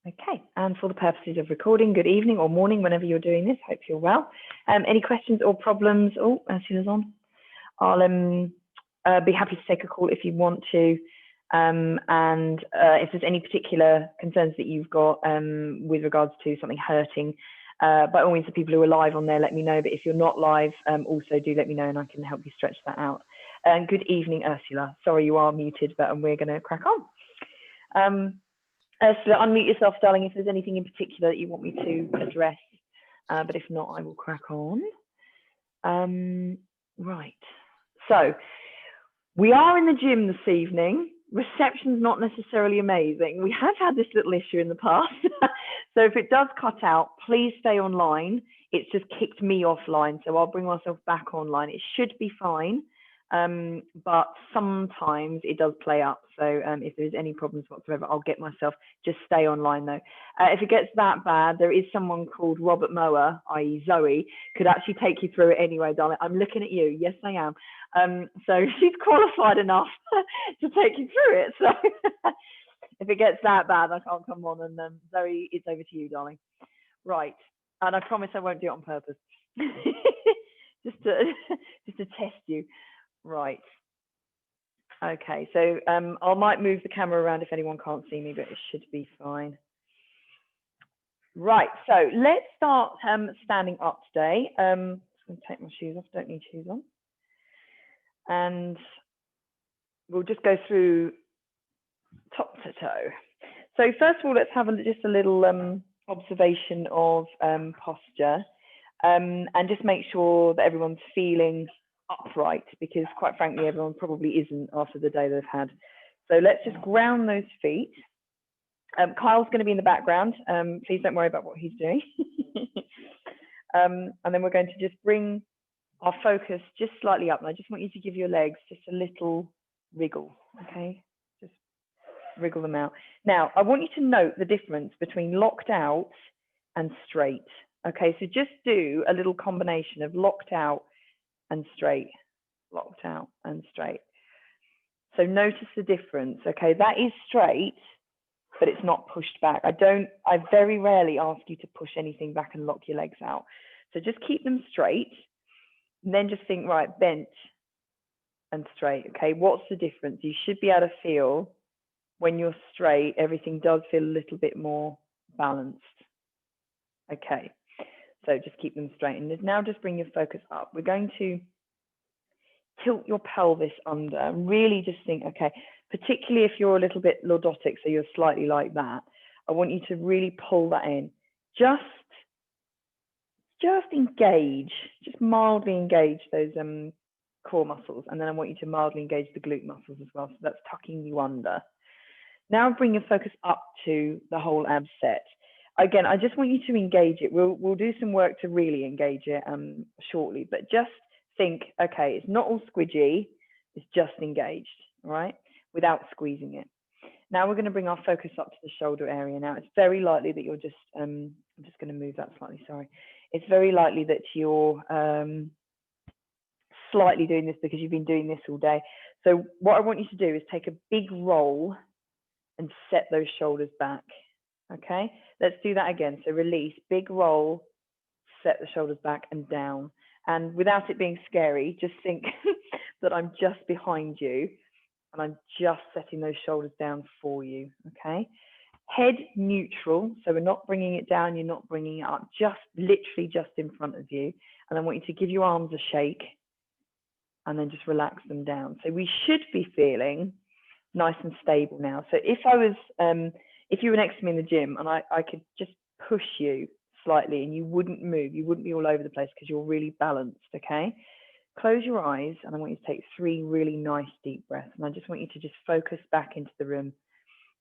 Okay, and for the purposes of recording, good evening or morning, whenever you're doing this, hope you're well. Any questions or problems? Oh, Ursula's on. I'll be happy to take a call if you want to. And if there's any particular concerns that you've got with regards to something hurting, by all means, the people who are live on there, let me know. But if you're not live, also do let me know and I can help you stretch that out. Good evening, Ursula. Sorry you are muted, but we're going to crack on. Ursula, unmute yourself, darling, if there's anything in particular that you want me to address. But if not, I will crack on. Right. So we are in the gym this evening. Reception's not necessarily amazing. We have had this little issue in the past. So if it does cut out, please stay online. It's just kicked me offline. So I'll bring myself back online. It should be fine. But sometimes it does play up. So if there's any problems whatsoever, I'll get myself, just stay online though. If it gets that bad, there is someone called Robert Mower, i.e. Zoe, could actually take you through it anyway, darling. I'm looking at you. Yes, I am. So she's qualified enough to take you through it. So if it gets that bad, I can't come on. And Zoe, it's over to you, darling. Right. And I promise I won't do it on purpose. just to test you. Right. Okay, so I might move the camera around if anyone can't see me, but it should be fine. Right, so let's start standing up today. I'm going to take my shoes off, don't need shoes on. And we'll just go through top to toe. So first of all, let's have just a little observation of posture and just make sure that everyone's feeling upright, because quite frankly everyone probably isn't after the day they've had. So let's just ground those feet. Kyle's going to be in the background. Please don't worry about what he's doing. And then we're going to just bring our focus just slightly up, and I just want you to give your legs just a little wriggle. Okay, just wriggle them out. Now I want you to note the difference between locked out and straight. Okay, so just do a little combination of locked out and straight, locked out and straight. So notice the difference. Okay, that is straight, but it's not pushed back. I very rarely ask you to push anything back and lock your legs out. So just keep them straight, and then just think, right, bent and straight. Okay, what's the difference? You should be able to feel when you're straight, everything does feel a little bit more balanced. Okay. So just keep them straight. And now just bring your focus up. We're going to tilt your pelvis under and really just think, okay, particularly if you're a little bit lordotic, so you're slightly like that, I want you to really pull that in. Just engage, just mildly engage those core muscles. And then I want you to mildly engage the glute muscles as well. So that's tucking you under. Now bring your focus up to the whole ab set. Again, I just want you to engage it. We'll do some work to really engage it shortly, but just think, okay, it's not all squidgy, it's just engaged, all right, without squeezing it. Now we're going to bring our focus up to the shoulder area. Now it's very likely that you're just, I'm just going to move that slightly, sorry. It's very likely that you're slightly doing this because you've been doing this all day. So what I want you to do is take a big roll and set those shoulders back. Okay, let's do that again. So release, big roll, set the shoulders back and down. And without it being scary, just think that I'm just behind you and I'm just setting those shoulders down for you. Okay, head neutral. So we're not bringing it down, you're not bringing it up, just literally just in front of you. And I want you to give your arms a shake and then just relax them down. So we should be feeling nice and stable now. So if I was, if you were next to me in the gym and I could just push you slightly and you wouldn't move, you wouldn't be all over the place because you're really balanced, okay? Close your eyes and I want you to take 3 really nice deep breaths. And I just want you to just focus back into the room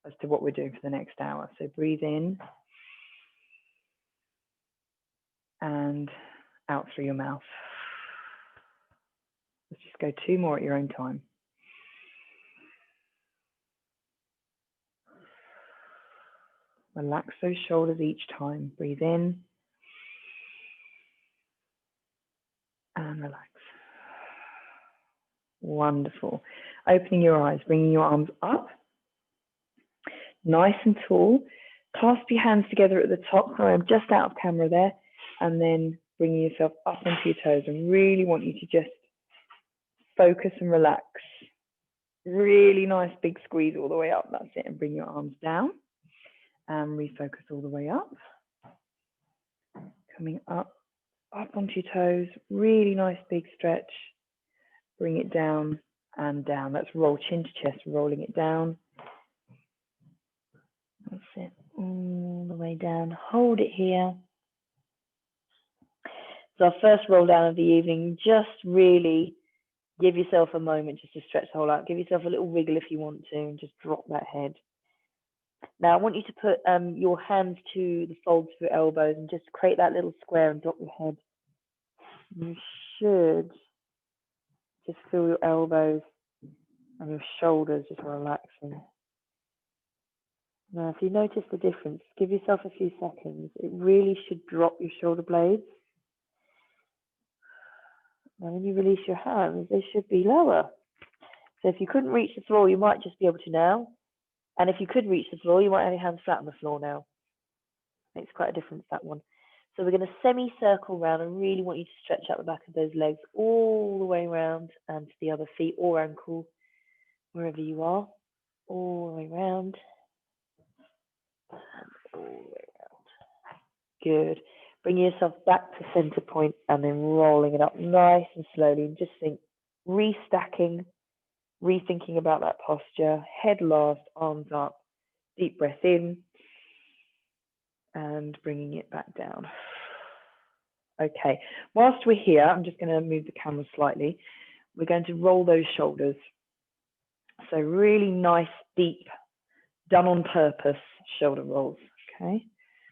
as to what we're doing for the next hour. So breathe in and out through your mouth. Let's just go 2 more at your own time. Relax those shoulders each time. Breathe in and relax. Wonderful. Opening your eyes, bringing your arms up, nice and tall. Clasp your hands together at the top. Sorry, I'm just out of camera there. And then bringing yourself up onto your toes. I really want you to just focus and relax. Really nice big squeeze all the way up. That's it. And bring your arms down. And refocus all the way up. Coming up onto your toes. Really nice big stretch. Bring it down and down. Let's roll chin to chest, rolling it down. That's it. All the way down. Hold it here. So our first roll down of the evening. Just really give yourself a moment just to stretch the whole out. Give yourself a little wiggle if you want to, and just drop that head. Now I want you to put your hands to the folds of your elbows and just create that little square and drop your head. You should just feel your elbows and your shoulders just relaxing. Now, if you notice the difference, give yourself a few seconds. It really should drop your shoulder blades. Now, when you release your hands, they should be lower. So if you couldn't reach the floor, you might just be able to now. And if you could reach the floor, you might have your hands flat on the floor now. Makes quite a difference, that one. So we're going to semi-circle around. I really want you to stretch out the back of those legs all the way around and to the other feet or ankle, wherever you are. All the way around. And all the way around. Good. Bring yourself back to center point and then rolling it up nice and slowly. And just think, restacking, rethinking about that posture. Head last, arms up. Deep breath in. And bringing it back down. Okay. Whilst we're here, I'm just going to move the camera slightly. We're going to roll those shoulders. So really nice, deep, done on purpose shoulder rolls. Okay.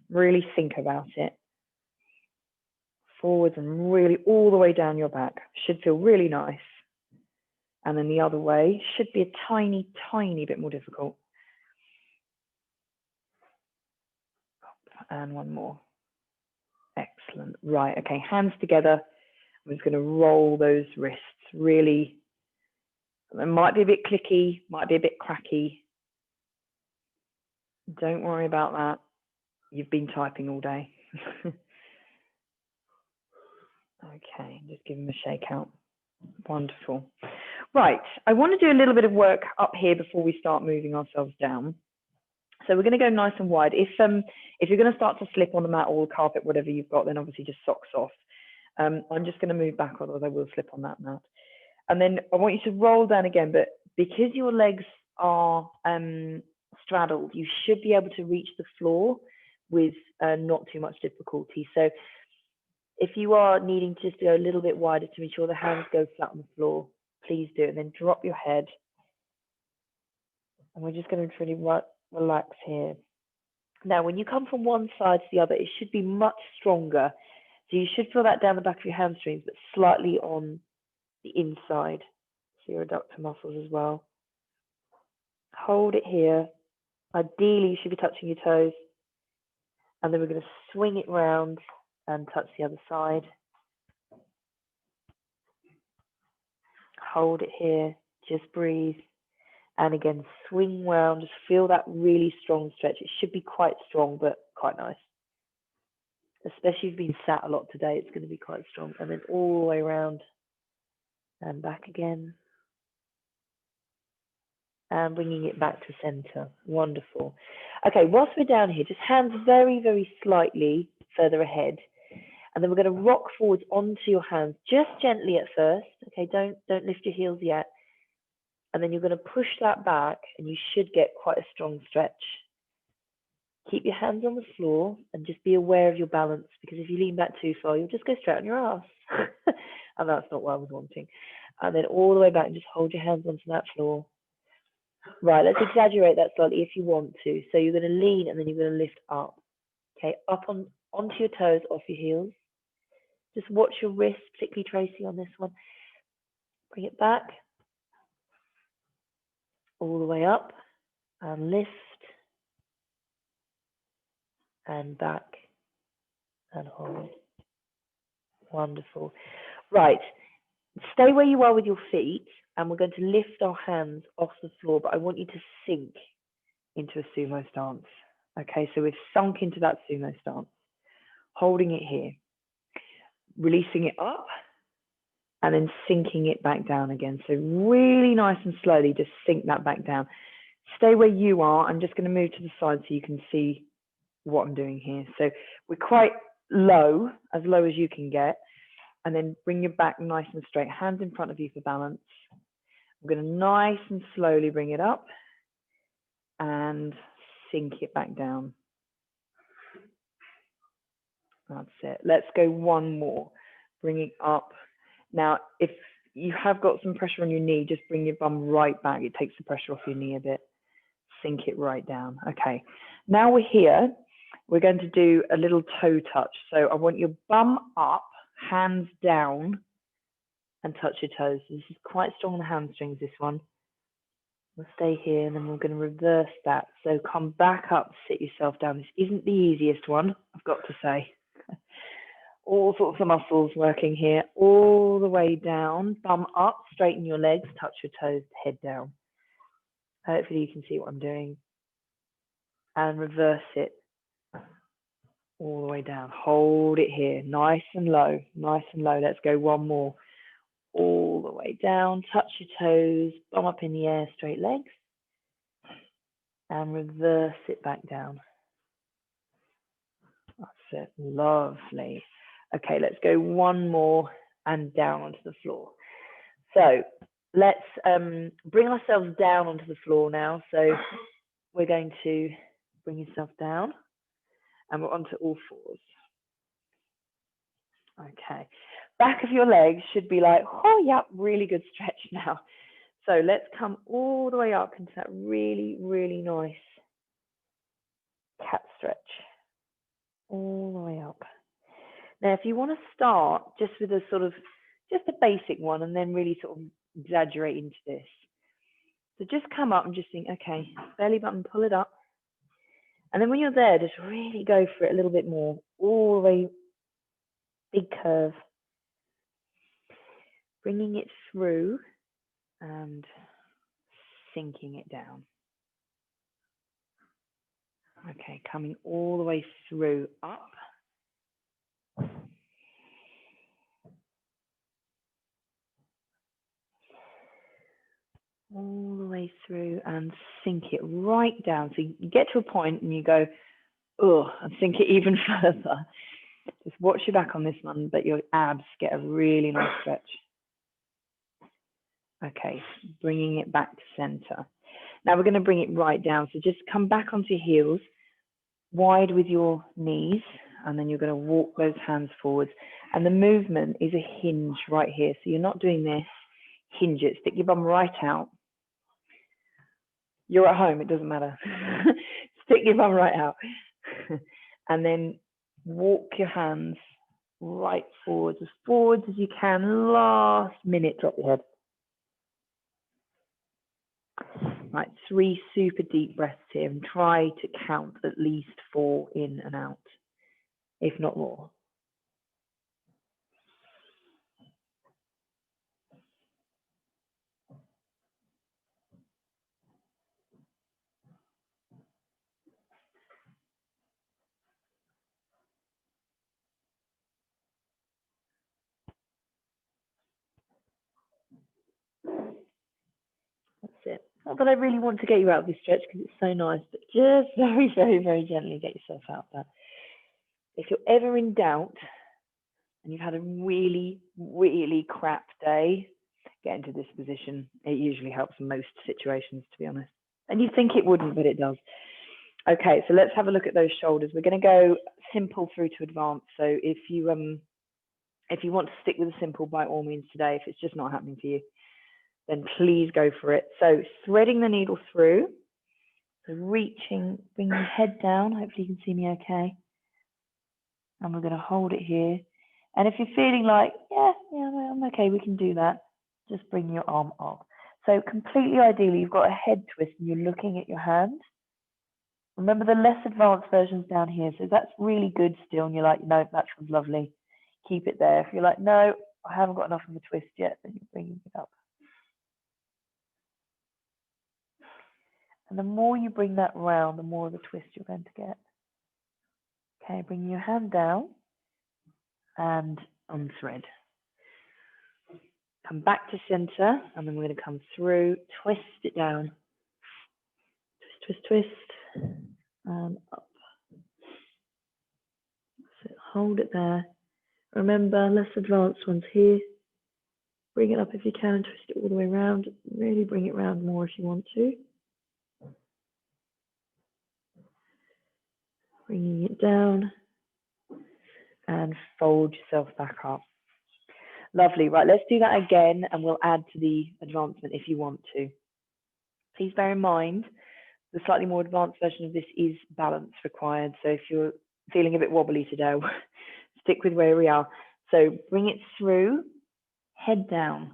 Really think about it. Forwards and really all the way down your back. Should feel really nice. And then the other way should be a tiny, tiny bit more difficult. And one more. Excellent. Right. Okay. Hands together. I'm just going to roll those wrists. Really. It might be a bit clicky, might be a bit cracky. Don't worry about that. You've been typing all day. Okay, just give them a shake out. Wonderful. Right, I want to do a little bit of work up here before we start moving ourselves down. So we're going to go nice and wide. If you're going to start to slip on the mat or the carpet, whatever you've got, then obviously just socks off. I'm just going to move back, otherwise I will slip on that mat. And then I want you to roll down again, but because your legs are straddled, you should be able to reach the floor with not too much difficulty. So if you are needing just to go a little bit wider to ensure the hands go flat on the floor, please do. And then drop your head. And we're just going to really relax here. Now, when you come from one side to the other, it should be much stronger. So you should feel that down the back of your hamstrings, but slightly on the inside. So your adductor muscles as well. Hold it here. Ideally, you should be touching your toes. And then we're going to swing it round and touch the other side. Hold it here. Just breathe. And again, swing round. Just feel that really strong stretch. It should be quite strong, but quite nice. Especially if you've been sat a lot today, it's going to be quite strong. And then all the way around and back again. And bringing it back to center. Wonderful. Okay, whilst we're down here, just hands very, very slightly further ahead. And then we're going to rock forwards onto your hands, just gently at first. Okay, don't lift your heels yet. And then you're going to push that back, and you should get quite a strong stretch. Keep your hands on the floor and just be aware of your balance, because if you lean back too far, you'll just go straight on your ass. And that's not what I was wanting. And then all the way back and just hold your hands onto that floor. Right, let's exaggerate that slightly if you want to. So you're going to lean and then you're going to lift up. Okay, up onto your toes, off your heels. Just watch your wrist, particularly Tracy on this one. Bring it back. All the way up. And lift. And back. And hold. Wonderful. Right. Stay where you are with your feet. And we're going to lift our hands off the floor. But I want you to sink into a sumo stance. Okay, so we've sunk into that sumo stance, holding it here, releasing it up, and then sinking it back down again. So really nice and slowly, just sink that back down. Stay where you are. I'm just going to move to the side so you can see what I'm doing here. So we're quite low as you can get, and then bring your back nice and straight, hands in front of you for balance. I'm going to nice and slowly bring it up and sink it back down. That's it. Let's go one more. Bring it up. Now, if you have got some pressure on your knee, just bring your bum right back. It takes the pressure off your knee a bit. Sink it right down. Okay. Now we're here. We're going to do a little toe touch. So I want your bum up, hands down, and touch your toes. This is quite strong on the hamstrings, this one. We'll stay here, and then we're going to reverse that. So come back up, sit yourself down. This isn't the easiest one, I've got to say. All sorts of muscles working here, all the way down, bum up, straighten your legs, touch your toes, head down. Hopefully you can see what I'm doing. And reverse it all the way down. Hold it here, nice and low, nice and low. Let's go one more. All the way down, touch your toes, bum up in the air, straight legs. And reverse it back down. That's it, lovely. Okay, let's go one more and down onto the floor. So let's bring ourselves down onto the floor now. So we're going to bring yourself down and we're onto all fours. Okay, back of your legs should be like, oh yeah, really good stretch now. So let's come all the way up into that really, really nice cat stretch. All the way up. Now, if you want to start just with a sort of, just a basic one and then really sort of exaggerate into this. So just come up and just think, okay, belly button, pull it up. And then when you're there, just really go for it a little bit more, all the way, big curve. Bringing it through and sinking it down. Okay, coming all the way through, up. All the way through and sink it right down. So you get to a point and you go, oh, and sink it even further. Just watch your back on this one, but your abs get a really nice stretch. Okay, bringing it back to center. Now we're going to bring it right down. So just come back onto your heels, wide with your knees, and then you're going to walk those hands forwards. And the movement is a hinge right here. So you're not doing this, hinge it, stick your bum right out. You're at home, it doesn't matter. Stick your bum right out. And then walk your hands right forwards as you can. Last minute, drop your head. Right, 3 super deep breaths here, and try to count at least 4 in and out, if not more. That's it. Not that I really want to get you out of this stretch because it's so nice, but just very, very, very gently get yourself out there. If you're ever in doubt and you've had a really, really crap day, get into this position. It usually helps in most situations, to be honest. And you think it wouldn't, but it does. Okay, so let's have a look at those shoulders. We're going to go simple through to advanced. So if you want to stick with the simple, by all means today, if it's just not happening for you, then please go for it. So threading the needle through, so reaching, bring your head down. Hopefully you can see me okay. And we're going to hold it here. And if you're feeling like, yeah, I'm okay, we can do that, just bring your arm up. So completely ideally, you've got a head twist and you're looking at your hand. Remember the less advanced versions down here. So that's really good still. And you're like, no, that feels lovely. Keep it there. If you're like, no, I haven't got enough of a twist yet, then you're bringing it up. And the more you bring that round, the more of a twist you're going to get. Okay, bring your hand down and unthread. Come back to center, and then we're going to come through, twist it down. Twist, twist, twist, and up. So hold it there. Remember, less advanced ones here. Bring it up if you can, and twist it all the way around. Really bring it round more if you want to. Bringing it down and fold yourself back up. Lovely. Right, let's do that again, and we'll add to the advancement if you want to. Please bear in mind, the slightly more advanced version of this is balance required. So if you're feeling a bit wobbly today, stick with where we are. So bring it through, head down,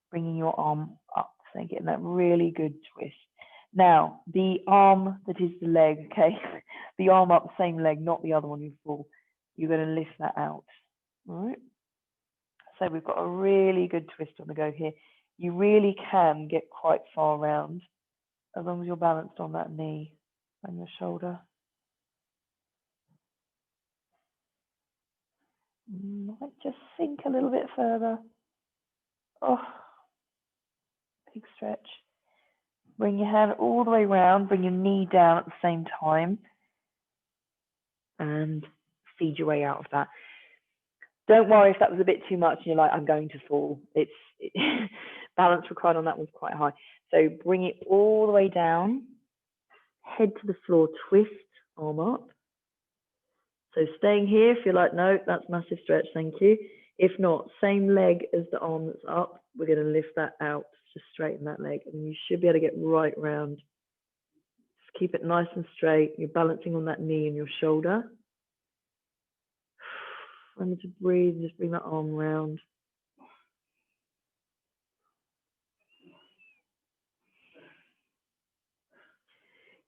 bringing your arm up. So getting that really good twist. Now, the arm that is the leg, okay? The arm up, same leg, not the other one you fall. You're going to lift that out, all right? So we've got a really good twist on the go here. You really can get quite far round as long as you're balanced on that knee and your shoulder. Might just sink a little bit further. Oh, big stretch. Bring your hand all the way round, bring your knee down at the same time, and feed your way out of that. Don't worry if that was a bit too much and you're like, I'm going to fall. Balance required on that one's quite high. So bring it all the way down, head to the floor, twist, arm up. So staying here, if you're like, no, that's massive stretch, thank you. If not, same leg as the arm that's up, we're going to lift that out, just straighten that leg, and you should be able to get right round. Just keep it nice and straight. You're balancing on that knee and your shoulder. Remember to breathe, just bring that arm round.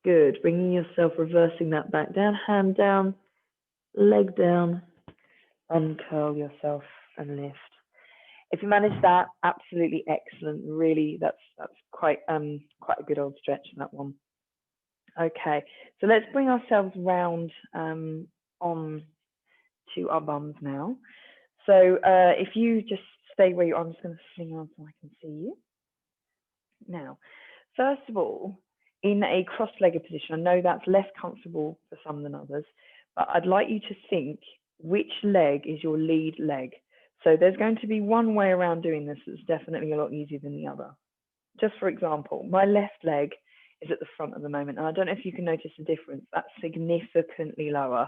Good, bringing yourself, reversing that back down, hand down, leg down, uncurl yourself and lift. If you manage that, absolutely excellent. Really, that's quite a good old stretch in that one. Okay, so let's bring ourselves round on to our bums now. So if you just stay where you are, I'm just going to swing on so I can see you. Now, first of all, in a cross-legged position, I know that's less comfortable for some than others, but I'd like you to think which leg is your lead leg. So there's going to be one way around doing this that's definitely a lot easier than the other. Just for example, my left leg is at the front at the moment, and I don't know if you can notice the difference. That's significantly lower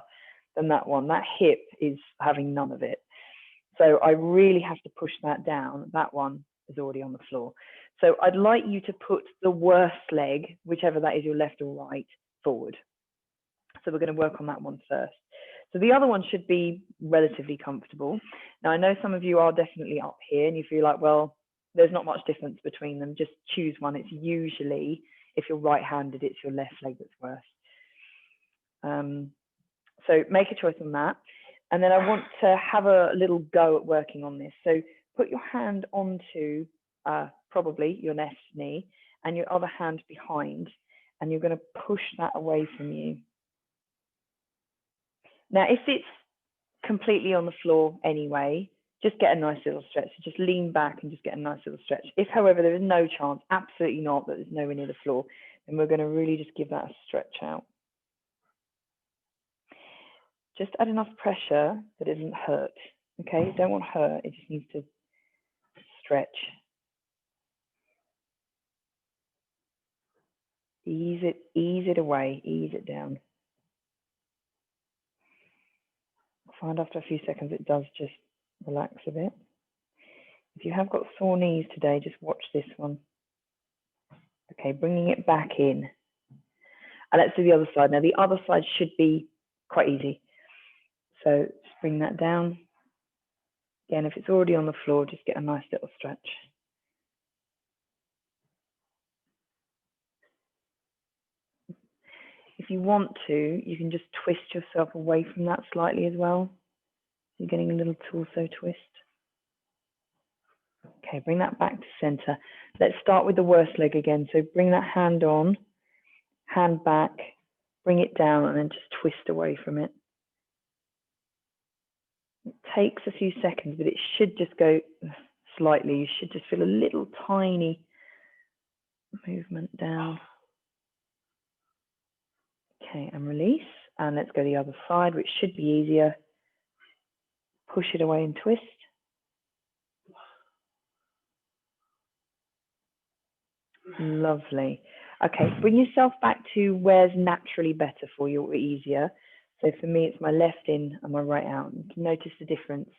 than that one. That hip is having none of it. So I really have to push that down. That one is already on the floor. So I'd like you to put the worst leg, whichever that is, your left or right, forward. So we're going to work on that one first. So the other one should be relatively comfortable. Now, I know some of you are definitely up here and you feel like, well, there's not much difference between them. Just choose one. It's usually, if you're right-handed, it's your left leg that's worse. So make a choice on that. And then I want to have a little go at working on this. So put your hand onto probably your left knee and your other hand behind, and you're going to push that away from you. Now, if it's completely on the floor anyway, just get a nice little stretch. So just lean back and just get a nice little stretch. If, however, there is no chance, absolutely not, that there's nowhere near the floor, then we're going to really just give that a stretch out. Just add enough pressure that it doesn't hurt, okay? You don't want hurt, it just needs to stretch. Ease it away, ease it down. Find after a few seconds it does just relax a bit. If you have got sore knees today, just watch this one. Okay, bringing it back in. And let's do the other side. Now the other side should be quite easy. So just bring that down. Again, if it's already on the floor, just get a nice little stretch. If you want to, you can just twist yourself away from that slightly as well. You're getting a little torso twist. Okay, bring that back to center. Let's start with the worst leg again. So bring that hand on hand back, bring it down, and then just twist away from it. It takes a few seconds, but it should just go slightly. You should just feel a little tiny movement down. Okay, and release. And let's go the other side, which should be easier. Push it away and twist. Lovely. Okay, bring yourself back to where's naturally better for you or easier. So for me, it's my left in and my right out. You can notice the difference.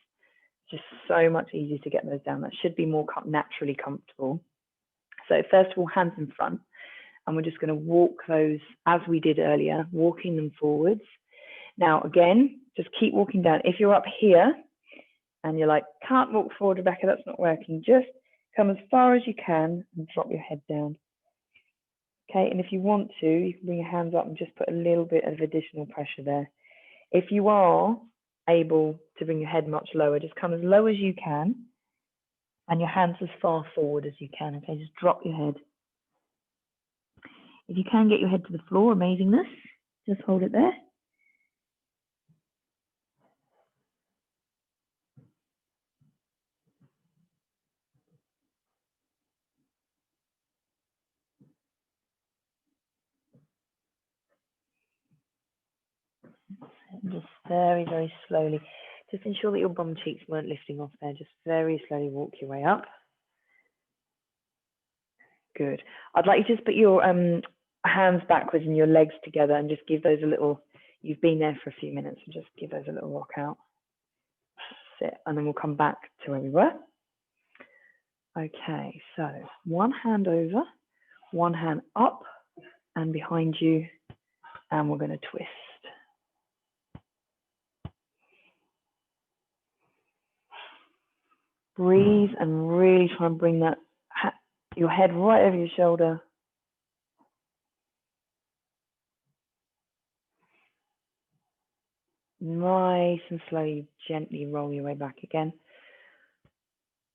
Just so much easier to get those down. That should be more naturally comfortable. So first of all, hands in front. And we're just going to walk those as we did earlier, walking them forwards. Now, again, just keep walking down. If you're up here and you're like, can't walk forward, Rebecca, that's not working, just come as far as you can and drop your head down. Okay, and if you want to, you can bring your hands up and just put a little bit of additional pressure there. If you are able to bring your head much lower, just come as low as you can and your hands as far forward as you can. Okay, just drop your head. If you can get your head to the floor, amazingness, just hold it there. Just very, very slowly. Just ensure that your bum cheeks weren't lifting off there. Just very slowly walk your way up. Good. I'd like you to just put your hands backwards and your legs together and just give those a little, you've been there for a few minutes, and just give those a little rock out. Sit, and then we'll come back to where we were. Okay, so one hand over, one hand up and behind you, and we're going to twist. Breathe and really try and bring that your head right over your shoulder. Nice and slowly, gently roll your way back again.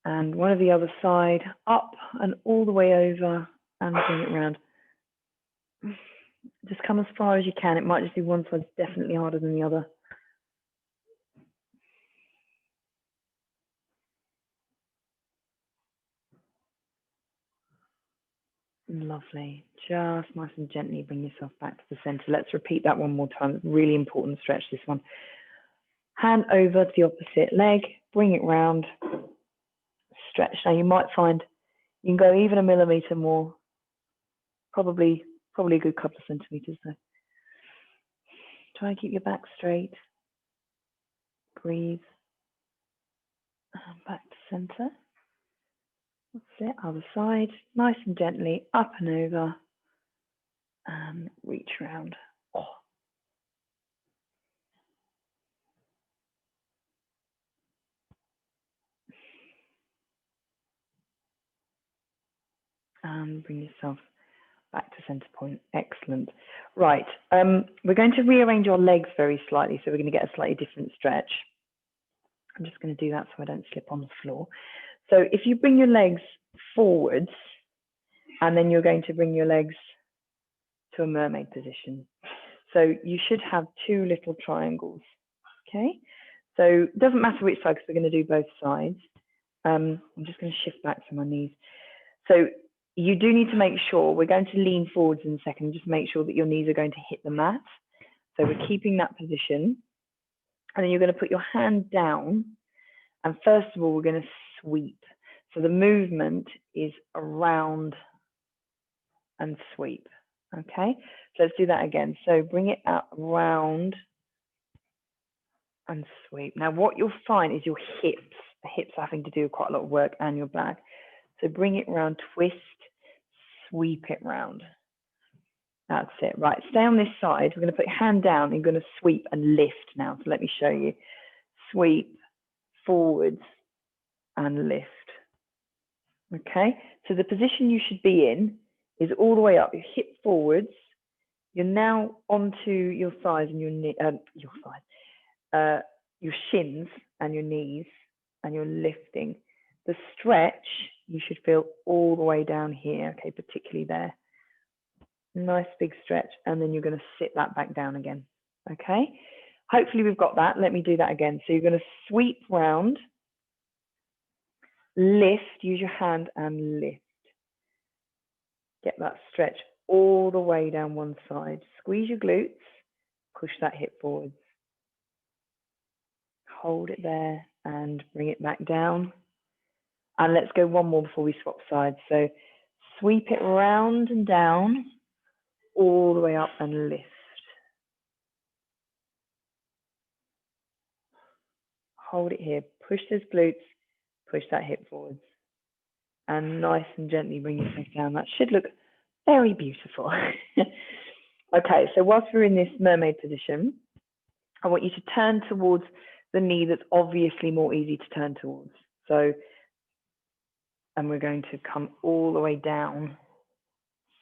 And one of the other side, up and all the way over and bring it around. Just come as far as you can. It might just be one side's definitely harder than the other. Lovely. Just nice and gently bring yourself back to the center. Let's repeat that one more time. Really important stretch, this one. Hand over to the opposite leg, bring it round, stretch. Now you might find you can go even a millimeter more, probably a good couple of centimeters though. Try and keep your back straight. Breathe. And back to center. That's it, other side. Nice and gently, up and over. And reach round. Oh. And bring yourself back to center point. Excellent. Right, we're going to rearrange our legs very slightly, so we're going to get a slightly different stretch. I'm just going to do that so I don't slip on the floor. So if you bring your legs forwards, and then you're going to bring your legs to a mermaid position. So you should have two little triangles, okay? So it doesn't matter which side, because we're going to do both sides. I'm just going to shift back to my knees. So you do need to make sure, we're going to lean forwards in a second, just make sure that your knees are going to hit the mat. So we're keeping that position. And then you're going to put your hand down. And first of all, we're going to sweep. So the movement is around and sweep. Okay, so let's do that again. So bring it out around and sweep. Now what you'll find is your hips, the hips are having to do quite a lot of work, and your back. So bring it round, twist, sweep it round. That's it. Right, stay on this side. We're going to put your hand down. You're going to sweep and lift now. So let me show you. Sweep, forwards, and lift. Okay, so the position you should be in is all the way up, your hip forwards. You're now onto your thighs and your your shins and your knees, and you're lifting. The stretch you should feel all the way down here, okay, particularly there. Nice big stretch, and then you're going to sit that back down again. Okay, hopefully we've got that. Let me do that again. So you're going to sweep round, lift, use your hand and lift. Get that stretch all the way down one side. Squeeze your glutes, push that hip forwards. Hold it there and bring it back down. And let's go one more before we swap sides. So sweep it round and down, all the way up and lift. Hold it here, push those glutes, push that hip forwards. And nice and gently bring it back down. That should look very beautiful. Okay, so whilst we're in this mermaid position, I want you to turn towards the knee that's obviously more easy to turn towards. So, and we're going to come all the way down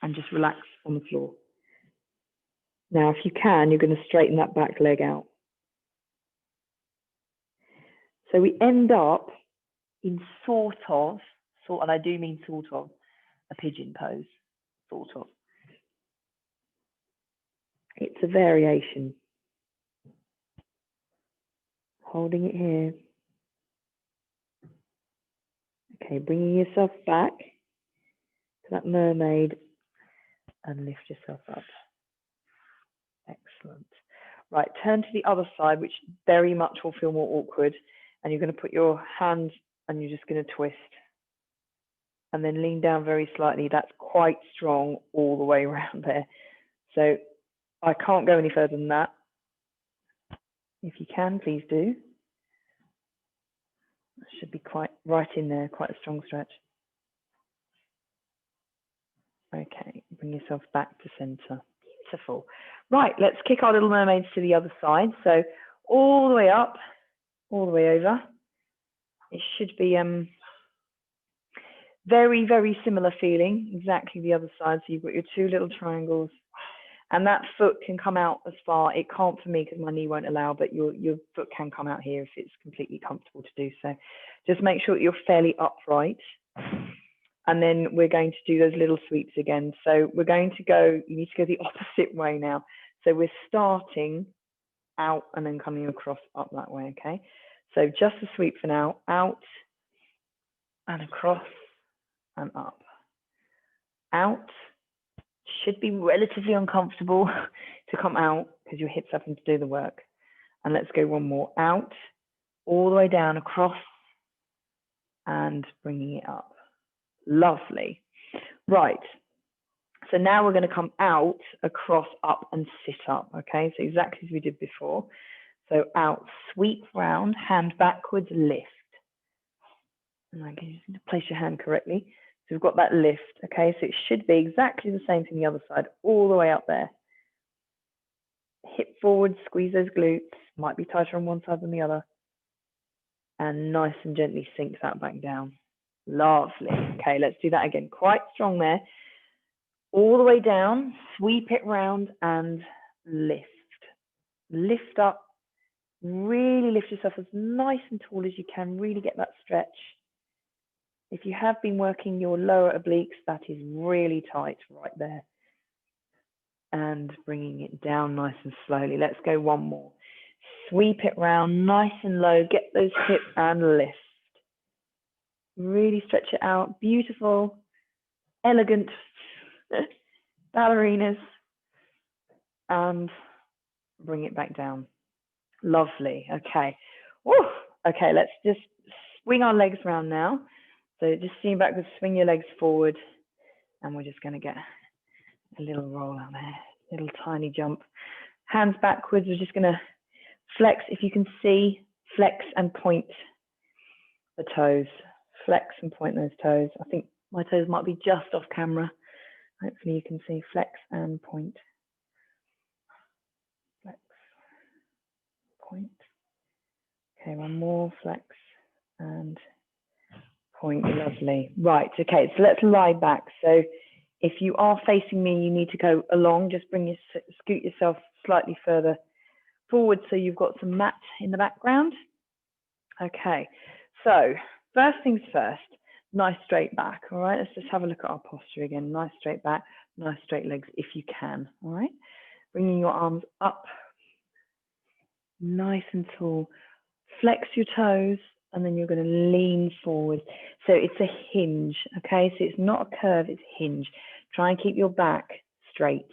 and just relax on the floor. Now, if you can, you're going to straighten that back leg out. So we end up in sort of, and I do mean sort of, a pigeon pose, sort of. It's a variation. Holding it here. Okay, bringing yourself back to that mermaid and lift yourself up. Excellent. Right, turn to the other side, which very much will feel more awkward. And you're going to put your hand and you're just going to twist. And then lean down very slightly. That's quite strong all the way around there. So I can't go any further than that. If you can, please do. That should be quite right in there, quite a strong stretch. Okay, bring yourself back to center. Beautiful. Right, let's kick our little mermaids to the other side. So all the way up, all the way over. It should be very, very similar feeling, exactly the other side. So you've got your two little triangles. And that foot can come out as far. It can't for me because my knee won't allow, but your foot can come out here if it's completely comfortable to do so. Just make sure you're fairly upright. And then we're going to do those little sweeps again. So we're going to go, you need to go the opposite way now. So we're starting out and then coming across up that way, okay? So just a sweep for now, out and across and up. Out. Should be relatively uncomfortable to come out because your hips having to do the work. And let's go one more. Out, all the way down, across, and bringing it up. Lovely. Right. So now we're going to come out, across, up, and sit up. Okay, so exactly as we did before. So out, sweep round, hand backwards, lift. And I can just place your hand correctly. So we've got that lift, okay? So it should be exactly the same from the other side, all the way up there. Hip forward, squeeze those glutes. Might be tighter on one side than the other. And nice and gently sink that back down. Lovely. Okay, let's do that again. Quite strong there. All the way down, sweep it round and lift. Lift up. Really lift yourself as nice and tall as you can. Really get that stretch. If you have been working your lower obliques, that is really tight right there. And bringing it down nice and slowly. Let's go one more. Sweep it round nice and low. Get those hips and lift. Really stretch it out. Beautiful, elegant ballerinas. And bring it back down. Lovely. Okay. Woo. Okay, let's just swing our legs around now. So just seeing backwards, swing your legs forward, and we're just going to get a little roll out there, little tiny jump. Hands backwards, we're just going to flex, if you can see, flex and point the toes. Flex and point those toes. I think my toes might be just off camera. Hopefully you can see flex and point. Flex, point. Okay, one more, flex and point. Lovely. Right, okay, so let's lie back. So if you are facing me, you need to go along, just scoot yourself slightly further forward so you've got some mat in the background. Okay, so first things first, nice straight back. All right, let's just have a look at our posture again. Nice straight back, nice straight legs if you can, all right? Bringing your arms up, nice and tall. Flex your toes, and then you're going to lean forward. So it's a hinge, okay? So it's not a curve, it's a hinge. Try and keep your back straight.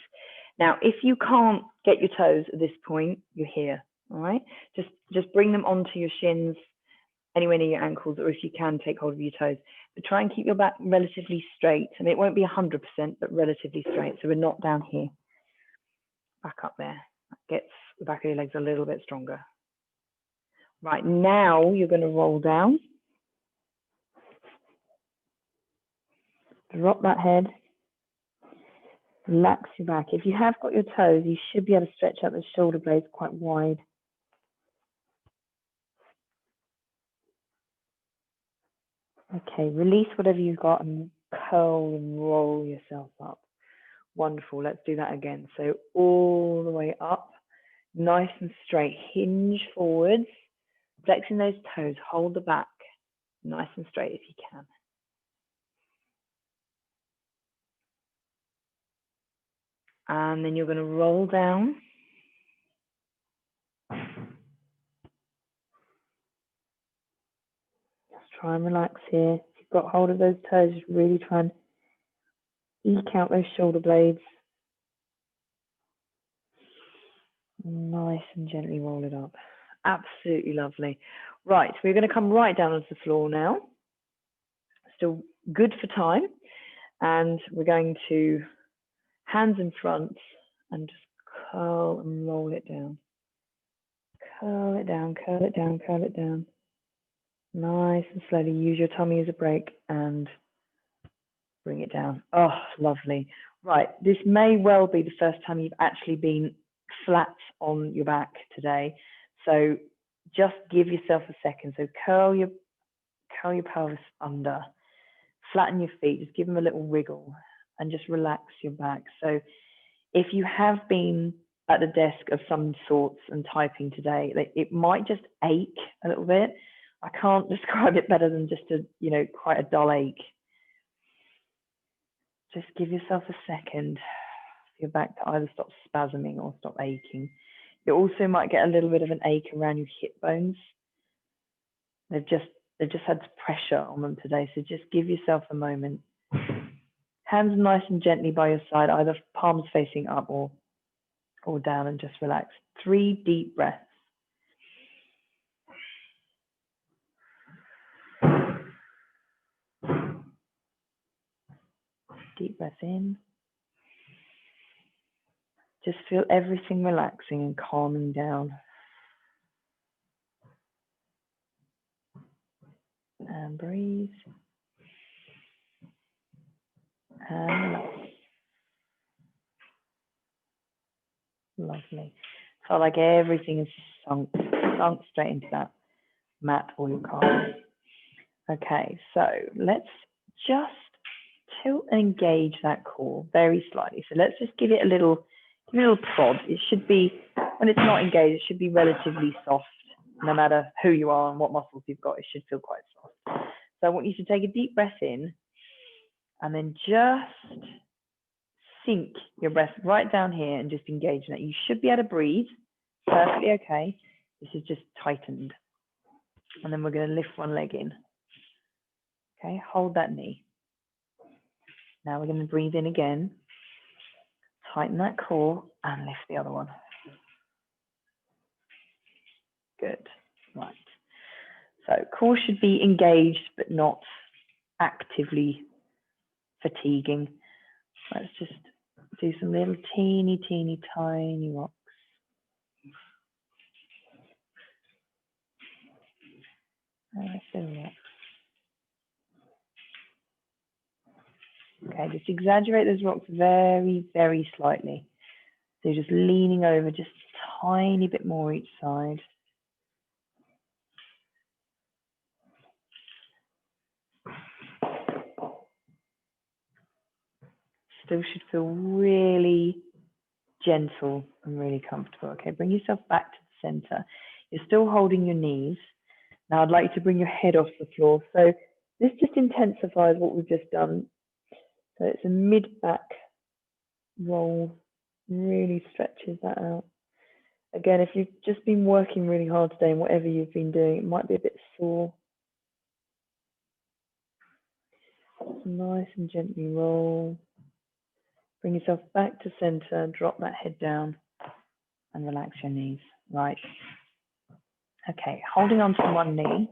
Now, if you can't get your toes at this point, you're here, all right? Just bring them onto your shins, anywhere near your ankles, or if you can, take hold of your toes. But try and keep your back relatively straight. And it won't be 100%, but relatively straight. So we're not down here. Back up there. That gets the back of your legs a little bit stronger. Right, now you're going to roll down. Drop that head. Relax your back. If you have got your toes, you should be able to stretch out the shoulder blades quite wide. Okay, release whatever you've got and curl and roll yourself up. Wonderful. Let's do that again. So all the way up, nice and straight. Hinge forwards, flexing those toes. Hold the back nice and straight if you can. And then you're going to roll down. Just try and relax here. If you've got hold of those toes, just really try and eke out those shoulder blades. Nice and gently roll it up. Absolutely lovely. Right, we're going to come right down onto the floor now. Still good for time. And we're going to hands in front and just curl and roll it down. Curl it down, curl it down, curl it down. Nice and slowly. Use your tummy as a brake and bring it down. Oh, lovely. Right, this may well be the first time you've actually been flat on your back today. So just give yourself a second. So curl your pelvis under, flatten your feet, just give them a little wiggle and just relax your back. So if you have been at the desk of some sorts and typing today, it might just ache a little bit. I can't describe it better than just quite a dull ache. Just give yourself a second for your back to either stop spasming or stop aching. You also might get a little bit of an ache around your hip bones. They've just had pressure on them today, so just give yourself a moment. Hands nice and gently by your side, either palms facing up or down, and just relax. 3 deep breaths. Deep breath in. Just feel everything relaxing and calming down. And breathe. And relax. Lovely. Felt like everything is sunk straight into that mat or your car. Okay, so let's just tilt and engage that core very slightly. So let's just give it a little prod. It should be, when it's not engaged, it should be relatively soft. No matter who you are and what muscles you've got, it should feel quite soft. So I want you to take a deep breath in and then just sink your breath right down here and just engage in it. You should be able to breathe perfectly okay. This is just tightened. And then we're going to lift one leg in. Okay, hold that knee. Now we're going to breathe in again. Tighten that core and lift the other one. Good. Right. So core should be engaged but not actively fatiguing. Let's just do some little teeny tiny rocks. Okay, just exaggerate those rocks very, very slightly. So you're just leaning over just a tiny bit more each side. Still should feel really gentle and really comfortable. Okay, bring yourself back to the center. You're still holding your knees. Now I'd like you to bring your head off the floor. So this just intensifies what we've just done. So it's a mid-back roll really stretches that out. Again, if you've just been working really hard today and whatever you've been doing, it might be a bit sore. Nice and gently roll. Bring yourself back to center, drop that head down and relax your knees. Right. Okay, holding on to one knee,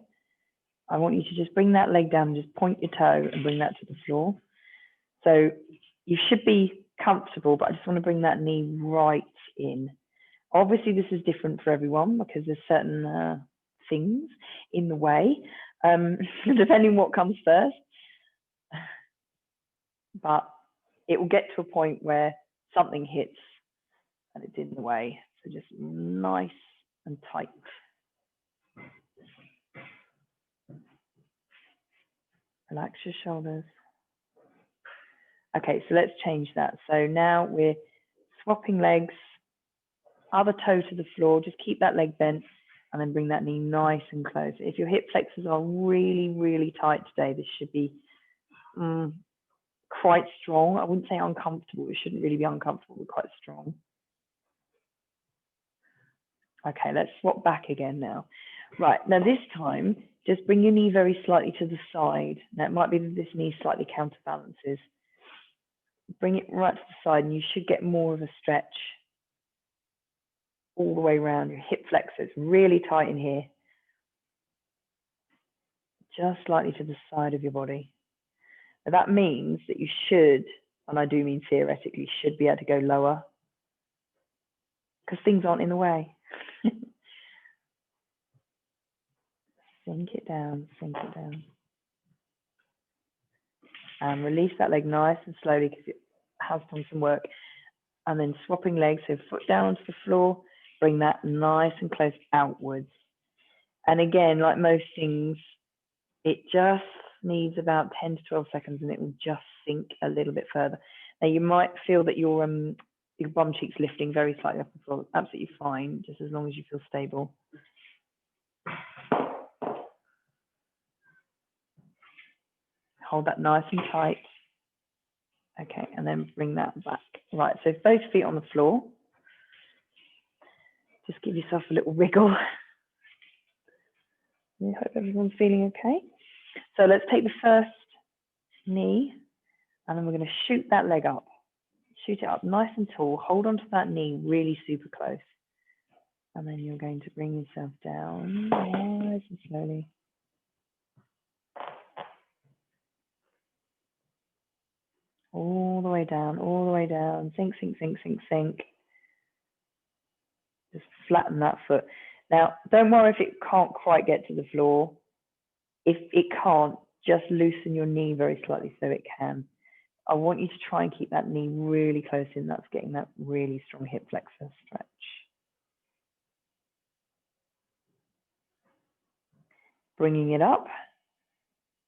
I want you to just bring that leg down and just point your toe and bring that to the floor. So you should be comfortable, but I just want to bring that knee right in. Obviously, this is different for everyone because there's certain things in the way, depending what comes first. But it will get to a point where something hits and it's in the way. So just nice and tight. Relax your shoulders. Okay, so let's change that. So now we're swapping legs, other toe to the floor, just keep that leg bent and then bring that knee nice and close. If your hip flexors are really, really tight today, this should be quite strong. I wouldn't say uncomfortable. It shouldn't really be uncomfortable, but quite strong. Okay, let's swap back again now. Right, now this time, just bring your knee very slightly to the side. Now it might be that this knee slightly counterbalances. Bring it right to the side and you should get more of a stretch all the way around your hip flexors, really tight in here. Just slightly to the side of your body. Now that means that you should, and I do mean theoretically, should be able to go lower because things aren't in the way. Sink it down, sink it down. And release that leg nice and slowly because it has done some work. And then swapping legs, so foot down onto the floor, bring that nice and close outwards. And again, like most things, it just needs about 10 to 12 seconds and it will just sink a little bit further. Now you might feel that your bum cheek's lifting very slightly up the floor. Absolutely fine, just as long as you feel stable. Hold that nice and tight. Okay, and then bring that back. Right, so both feet on the floor. Just give yourself a little wriggle. I hope everyone's feeling okay. So let's take the first knee, and then we're going to shoot that leg up. Shoot it up nice and tall. Hold onto that knee really super close. And then you're going to bring yourself down nice and slowly. All the way down, all the way down. Sink, sink, sink, sink, sink. Just flatten that foot. Now, don't worry if it can't quite get to the floor. If it can't, just loosen your knee very slightly so it can. I want you to try and keep that knee really close in. That's getting that really strong hip flexor stretch. Bringing it up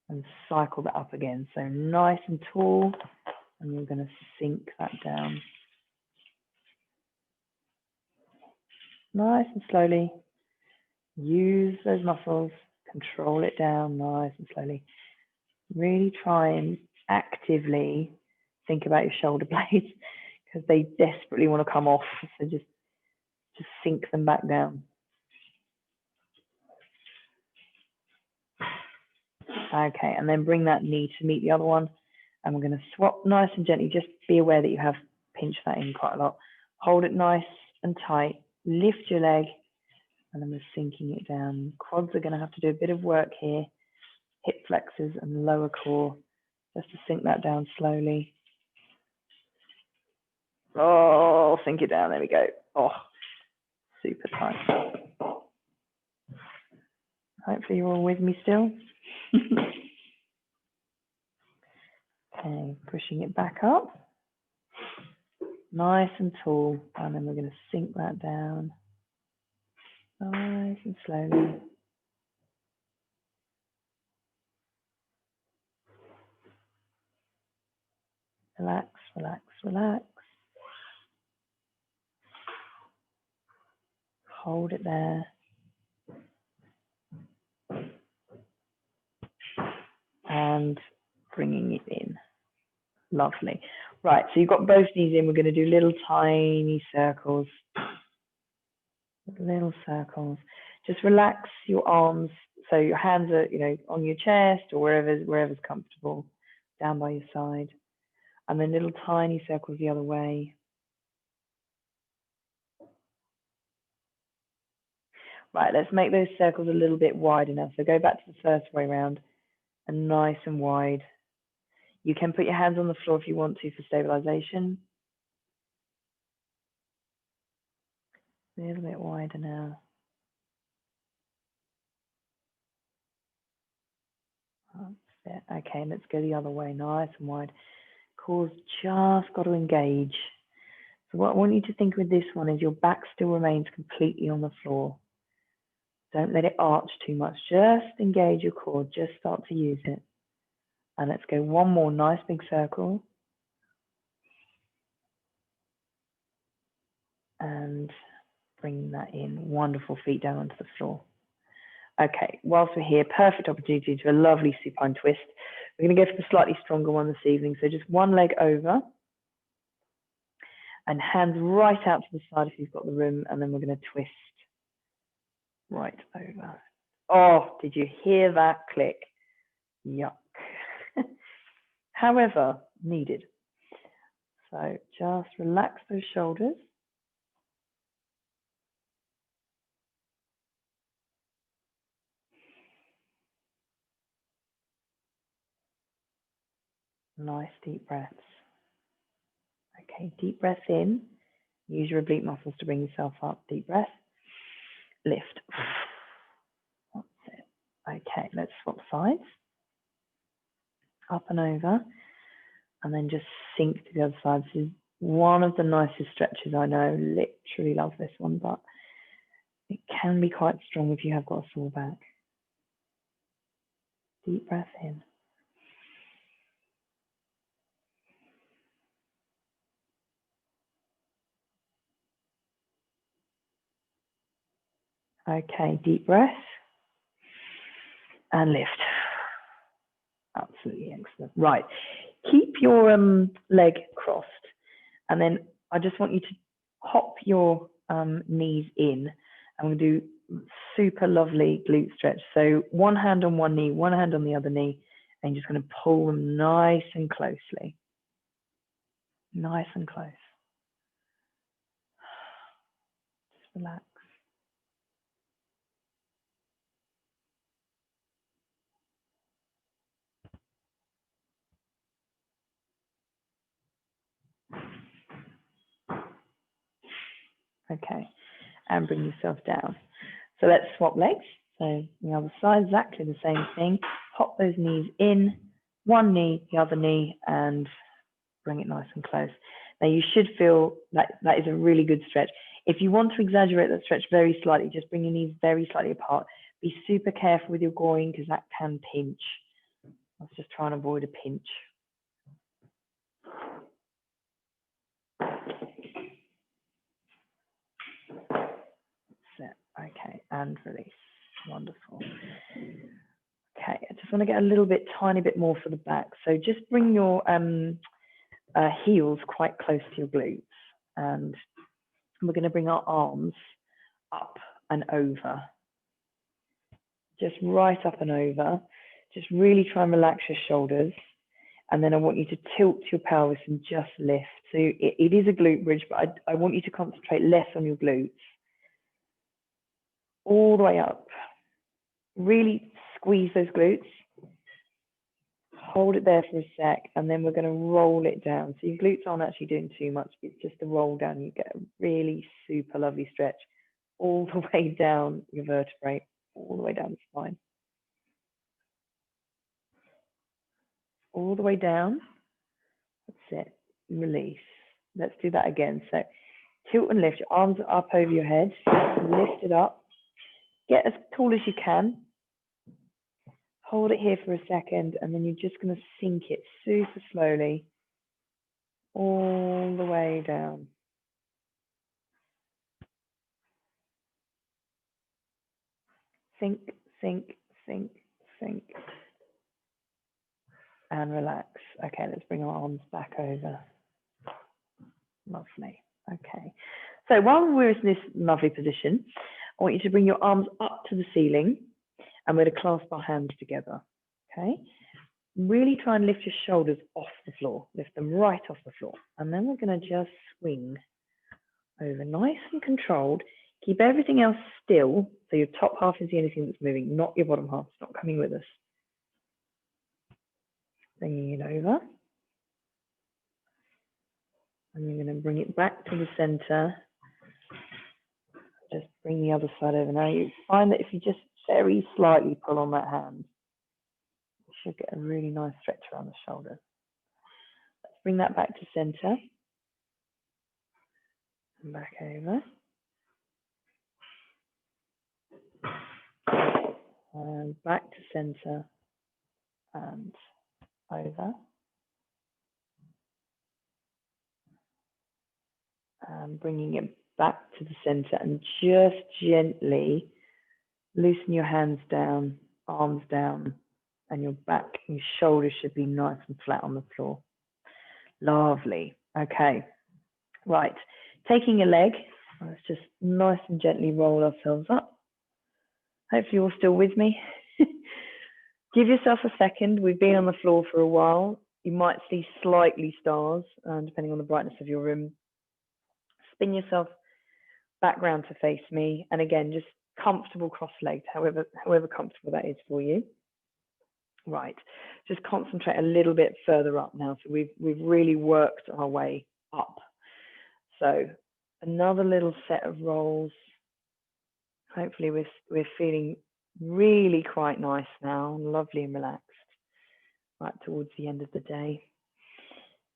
and cycle that up again. So nice and tall, and you're going to sink that down. Nice and slowly. Use those muscles, control it down nice and slowly. Really try and actively think about your shoulder blades because they desperately want to come off. So just sink them back down. Okay, and then bring that knee to meet the other one. And we're going to swap nice and gently. Just be aware that you have pinched that in quite a lot. Hold it nice and tight. Lift your leg. And then we're sinking it down. Quads are going to have to do a bit of work here. Hip flexors and lower core. Just to sink that down slowly. Oh, sink it down. There we go. Oh, super tight. Hopefully you're all with me still. Okay, pushing it back up. Nice and tall. And then we're going to sink that down. Nice and slowly. Relax, relax, relax. Hold it there. And bringing it in. Lovely. Right, so you've got both knees in. We're going to do little tiny circles. Little circles. Just relax your arms. So your hands are, you know, on your chest or wherever's comfortable, down by your side. And then little tiny circles the other way. Right, let's make those circles a little bit wider now. So go back to the first way round and nice and wide. You can put your hands on the floor if you want to for stabilization. A little bit wider now. That's it. Okay, let's go the other way, nice and wide. Core's just got to engage. So what I want you to think with this one is your back still remains completely on the floor. Don't let it arch too much. Just engage your core. Just start to use it. And let's go one more nice big circle. And bring that in. Wonderful, feet down onto the floor. Okay, whilst we're here, perfect opportunity to do a lovely supine twist. We're going to go for the slightly stronger one this evening. So just one leg over and hands right out to the side if you've got the room. And then we're going to twist right over. Oh, did you hear that click? Yuck. However, needed. So just relax those shoulders. Nice deep breaths. Okay, deep breath in. Use your oblique muscles to bring yourself up. Deep breath. Lift. That's it. Okay, let's swap sides. Up and over. And then just sink to the other side. This is one of the nicest stretches I know. Literally love this one, but it can be quite strong if you have got a sore back. Deep breath in. Okay, deep breath. And lift. Absolutely excellent. Right, keep your leg crossed, and then I just want you to hop your knees in, and we'll do super lovely glute stretch. So one hand on one knee, one hand on the other knee, and you're just going to pull them nice and closely. Nice and close. Just relax. Okay, and bring yourself down. So let's swap legs. So the other side, exactly the same thing. Hop those knees in, one knee, the other knee, and bring it nice and close. Now you should feel that that is a really good stretch. If you want to exaggerate that stretch very slightly, just bring your knees very slightly apart. Be super careful with your groin because that can pinch. Let's just try and avoid a pinch. Set. Okay, and release. Wonderful. Okay, I just want to get a little bit, tiny bit more for the back. So just bring your heels quite close to your glutes, and we're going to bring our arms up and over. Just right up and over. Just really try and relax your shoulders. And then I want you to tilt your pelvis and just lift. So it is a glute bridge, but I want you to concentrate less on your glutes. All the way up. Really squeeze those glutes. Hold it there for a sec, and then we're going to roll it down. So your glutes aren't actually doing too much. It's just a roll down. You get a really super lovely stretch all the way down your vertebrae, all the way down the spine. All the way down. That's it. Release. Let's do that again. So tilt and lift. Your arms are up over your head. Lift it up. Get as tall as you can. Hold it here for a second, and then you're just going to sink it super slowly all the way down. Sink, sink, sink, sink. And relax. Okay, let's bring our arms back over. Lovely. Okay. So while we're in this lovely position, I want you to bring your arms up to the ceiling and we're going to clasp our hands together. Okay. Really try and lift your shoulders off the floor. Lift them right off the floor. And then we're going to just swing over nice and controlled. Keep everything else still. So your top half is the only thing that's moving, not your bottom half. It's not coming with us. Bringing it over. And you're going to bring it back to the center. Just bring the other side over. Now you find that if you just very slightly pull on that hand, you should get a really nice stretch around the shoulder. Let's bring that back to center. And back over. And back to center. And over. And bringing it back to the center and just gently loosen your hands down, arms down, and your back and your shoulders should be nice and flat on the floor. Lovely. Okay. Right. Taking a leg, let's just nice and gently roll ourselves up. Hopefully you're still with me. Give yourself a second. We've been on the floor for a while. You might see slightly stars, depending on the brightness of your room. Spin yourself back round to face me. And again, just comfortable cross-legged, however comfortable that is for you. Right, just concentrate a little bit further up now. So we've really worked our way up. So another little set of rolls. Hopefully we're feeling really quite nice now, lovely and relaxed, right towards the end of the day.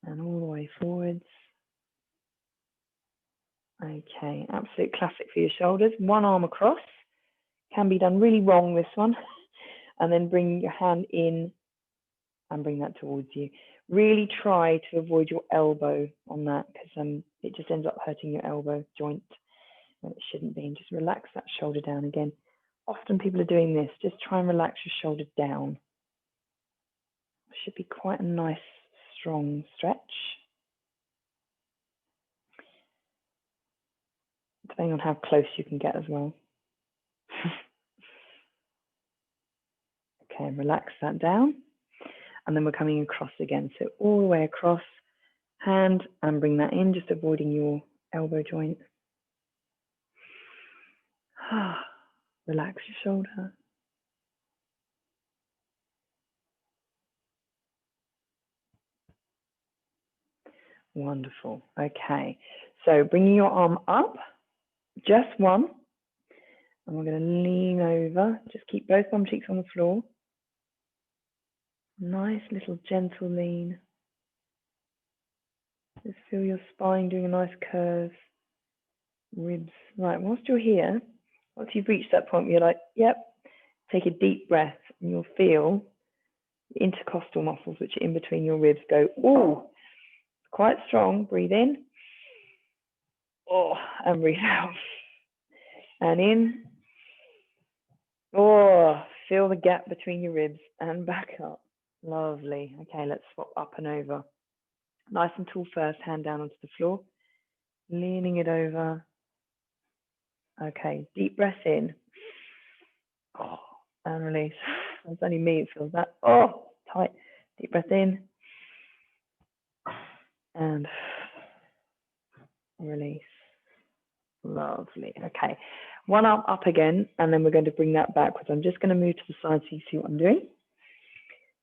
And all the way forwards. Okay, absolute classic for your shoulders. One arm across. Can be done really wrong, this one. And then bring your hand in and bring that towards you. Really try to avoid your elbow on that because it just ends up hurting your elbow joint when it shouldn't be. And just relax that shoulder down again. Often people are doing this. Just try and relax your shoulder down. It should be quite a nice, strong stretch. Depending on how close you can get as well. Okay, relax that down. And then we're coming across again. So all the way across, hand, and bring that in, just avoiding your elbow joint. Relax your shoulder. Wonderful. Okay, so bringing your arm up, just one. And we're going to lean over. Just keep both bum cheeks on the floor. Nice little gentle lean. Just feel your spine doing a nice curve. Ribs. Right, whilst you're here, once you've reached that point where you're like, yep, take a deep breath and you'll feel the intercostal muscles, which are in between your ribs, go, ooh, quite strong. Breathe in. Oh, and breathe out. And in. Oh, feel the gap between your ribs and back up. Lovely. Okay, let's swap up and over. Nice and tall first, hand down onto the floor. Leaning it over. Okay, deep breath in. Oh, and release. That's only me, it feels that. Oh, tight. Deep breath in. And release. Lovely. Okay, one arm up again, and then we're going to bring that backwards. I'm just going to move to the side so you see what I'm doing.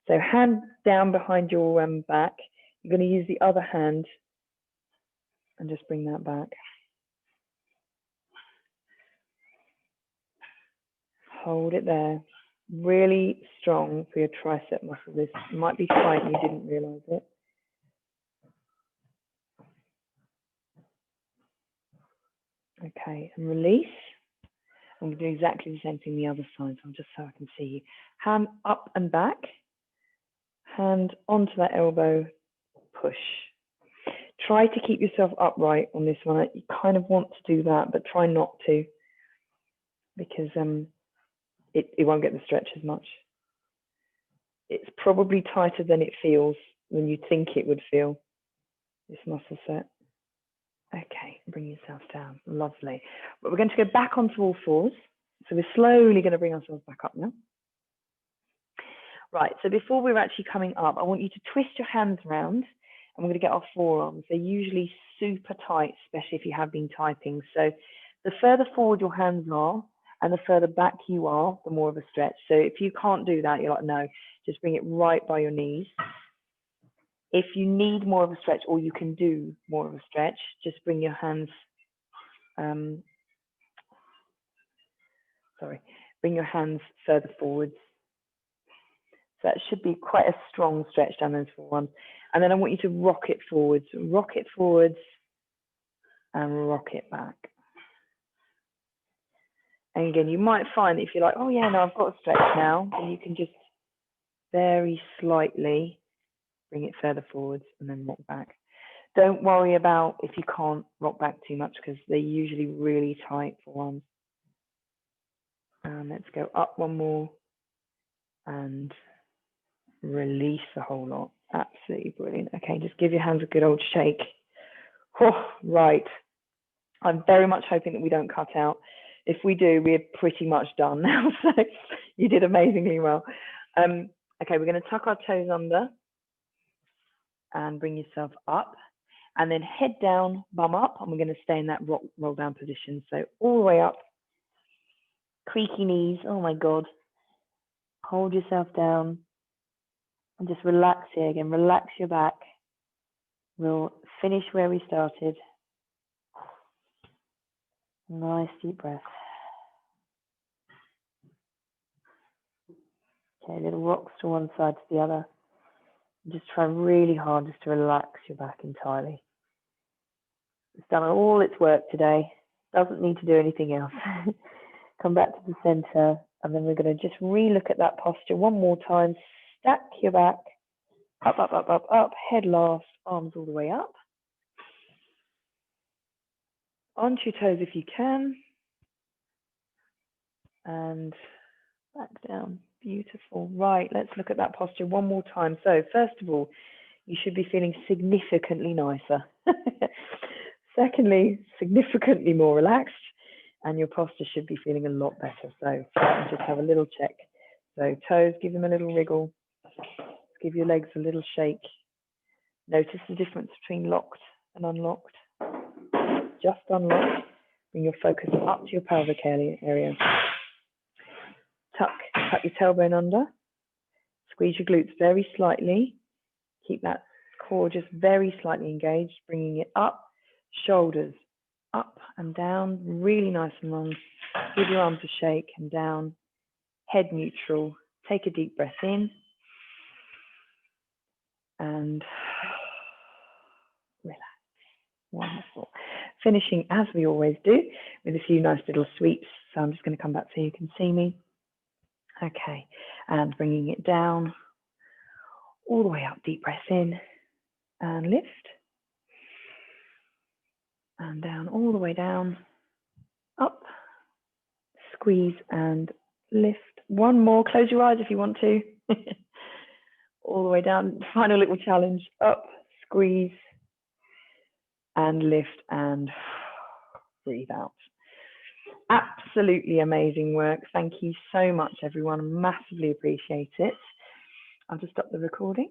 So hand down behind your back. You're going to use the other hand and just bring that back. Hold it there. Really strong for your tricep muscle. This might be tight and you didn't realize it. Okay, and release. I'm going to do exactly the same thing the other side, just so I can see you. Hand up and back. Hand onto that elbow, push. Try to keep yourself upright on this one. You kind of want to do that, but try not to, because it won't get the stretch as much. It's probably tighter than it feels, than you think it would feel, this muscle set. Okay, bring yourself down. Lovely. But we're going to go back onto all fours. So we're slowly going to bring ourselves back up now. Right, so before we're actually coming up, I want you to twist your hands around, and we're going to get our forearms. They're usually super tight, especially if you have been typing. So the further forward your hands are and the further back you are, the more of a stretch. So if you can't do that, you're like, no, just bring it right by your knees. If you need more of a stretch, or you can do more of a stretch, just bring your hands, bring your hands further forwards. So that should be quite a strong stretch down those forearms. And then I want you to rock it forwards and rock it back. And again, you might find that if you're like, oh yeah, no, I've got a stretch now, then you can just very slightly bring it further forwards and then rock back. Don't worry about if you can't rock back too much, because they're usually really tight forearms. And let's go up one more and release the whole lot. Absolutely brilliant. Okay, just give your hands a good old shake. Oh, right. I'm very much hoping that we don't cut out. If we do, we're pretty much done now. So you did amazingly well. Okay, we're going to tuck our toes under and bring yourself up, and then head down, bum up, and we're going to stay in that roll down position. So all the way up, creaky knees. Oh my God. Hold yourself down and just relax here again. Relax your back. We'll finish where we started. Nice deep breath. Okay, little rocks to one side to the other. Just try really hard just to relax your back entirely. It's done all its work today. Doesn't need to do anything else. Come back to the center, and then we're going to just re-look at that posture one more time. Stack your back. Up, up, up, up, up. Head last. Arms all the way up. Onto your toes if you can. And back down. Beautiful. Right, let's look at that posture one more time. So first of all, you should be feeling significantly nicer. Secondly, significantly more relaxed, and your posture should be feeling a lot better. So just have a little check. So toes, give them a little wriggle. Give your legs a little shake. Notice the difference between locked and unlocked. Just unlocked. Bring your focus up to your pelvic area. Tuck your tailbone under. Squeeze your glutes very slightly. Keep that core just very slightly engaged, bringing it up. Shoulders up and down, really nice and long. Give your arms a shake and down. Head neutral. Take a deep breath in. And relax. Wonderful. Finishing as we always do with a few nice little sweeps. So I'm just going to come back so you can see me. Okay, and bringing it down, all the way up, deep breath in, and lift. And down, all the way down, up, squeeze and lift. One more, close your eyes if you want to. All the way down, final little challenge, up, squeeze, and lift, and breathe out. Absolutely amazing work. Thank you so much, everyone. Massively appreciate it. I'll just stop the recording.